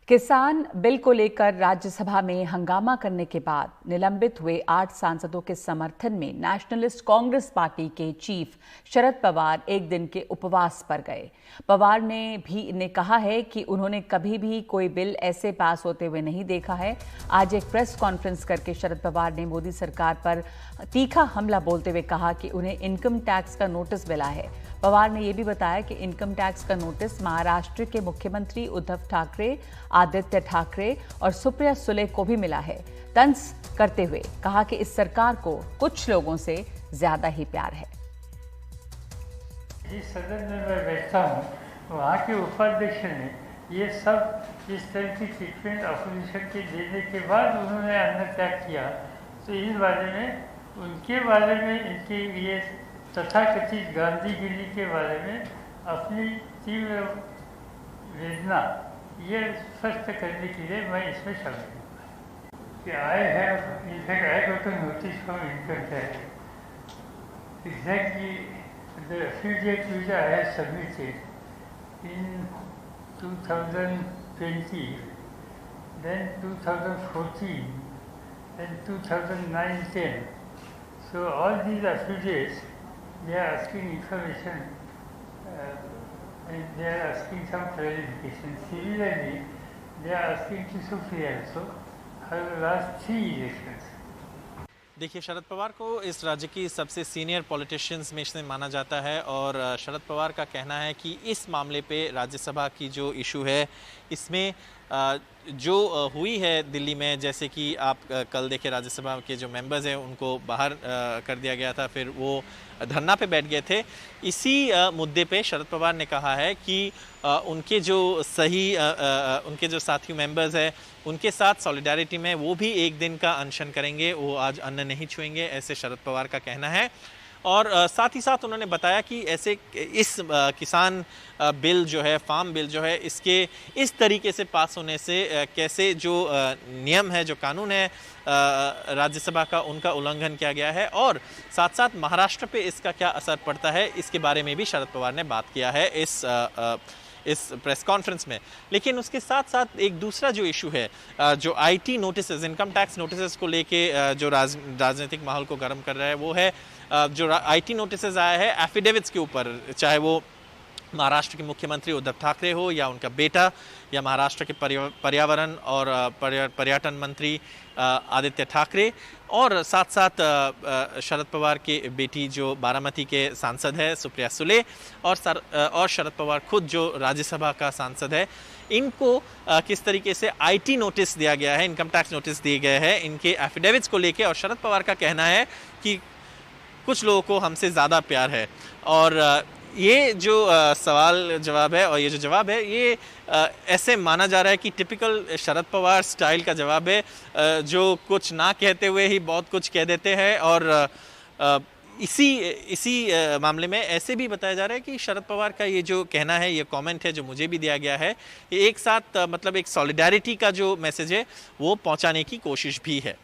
किसान बिल को लेकर राज्यसभा में हंगामा करने के बाद निलंबित हुए 8 सांसदों के समर्थन में नेशनलिस्ट कांग्रेस पार्टी के चीफ शरद पवार एक दिन के उपवास पर गए। पवार ने कहा है कि उन्होंने कभी भी कोई बिल ऐसे पास होते हुए नहीं देखा है। आज एक प्रेस कॉन्फ्रेंस करके शरद पवार ने मोदी सरकार पर तीखा हमला बोलते हुए कहा कि उन्हें इनकम टैक्स का नोटिस मिला है। पवार ने यह भी बताया कि इनकम टैक्स का नोटिस महाराष्ट्र के मुख्यमंत्री उद्धव ठाकरे, आदित्य ठाकरे और सुप्रिया सुले को भी मिला है। तंज करते हुए कहा कि इस सरकार को कुछ लोगों से ज्यादा ही प्यार है। जिस सदन में मैं बैठता हूँ, वहाँ के उपाध्यक्ष ने ये सब इस तरह की ट्रीटमेंट अपोजिशन के देने के बाद उन्होंने अन्न त्याग किया, तो इस बारे में उनके बारे में इनके ये तथाकथित गांधीगिरी के बारे में अपनी तीव्र वेदना ये स्पष्ट करने के लिए मैं इसमें शामिल हूँ कि I got a notice from income tax exactly the affidavit which I have submitted in 2020, then 2014, then 2009-10. So all these affidavits, they are asking information and they are asking some clarification. Similarly, they are asking to Supriya also for the last 3 elections. देखिए, शरद पवार को इस राज्य की सबसे senior politicians में से माना जाता है और शरद पवार का कहना है कि इस मामले पे राज्यसभा की जो इशू है इसमें जो हुई है दिल्ली में, जैसे कि आप कल देखे राज्यसभा के जो मेंबर्स हैं उनको बाहर कर दिया गया था, फिर वो धरना पे बैठ गए थे। इसी मुद्दे पे शरद पवार ने कहा है कि उनके जो साथी मेंबर्स हैं उनके साथ सॉलिडारिटी में वो भी एक दिन का अनशन करेंगे, वो आज अन्न नहीं छुएंगे, ऐसे शरद पवार का कहना है। और साथ ही साथ उन्होंने बताया कि ऐसे इस किसान बिल जो है, फार्म बिल जो है, इसके इस तरीके से पास होने से कैसे जो नियम है, जो कानून है राज्यसभा का, उनका उल्लंघन किया गया है और साथ साथ महाराष्ट्र पे इसका क्या असर पड़ता है, इसके बारे में भी शरद पवार ने बात किया है इस प्रेस कॉन्फ्रेंस में। लेकिन उसके साथ साथ एक दूसरा जो इशू है, जो IT notices, income tax notices को लेके जो राजनीतिक माहौल को गर्म कर रहा है, वो है जो आईटी नोटिसेस आया है एफिडेविट्स के ऊपर, चाहे वो महाराष्ट्र के मुख्यमंत्री उद्धव ठाकरे हो या उनका बेटा या महाराष्ट्र के पर्यावरण और पर्यटन मंत्री आदित्य ठाकरे और साथ साथ शरद पवार के बेटी जो बारामती के सांसद है सुप्रिया सुले और शरद पवार खुद जो राज्यसभा का सांसद है, इनको किस तरीके से आईटी नोटिस दिया गया है, इनकम टैक्स नोटिस दिए गए हैं इनके एफिडेविट्स को लेके। और शरद पवार का कहना है कि कुछ लोगों को हमसे ज़्यादा प्यार है। और ये जो सवाल जवाब है और ये जो जवाब है, ये ऐसे माना जा रहा है कि टिपिकल शरद पवार स्टाइल का जवाब है, जो कुछ ना कहते हुए ही बहुत कुछ कह देते हैं। और इसी मामले में ऐसे भी बताया जा रहा है कि शरद पवार का ये जो कहना है, ये कमेंट है जो मुझे भी दिया गया है, ये एक साथ मतलब एक सॉलिडारिटी का जो मैसेज है वो पहुंचाने की कोशिश भी है।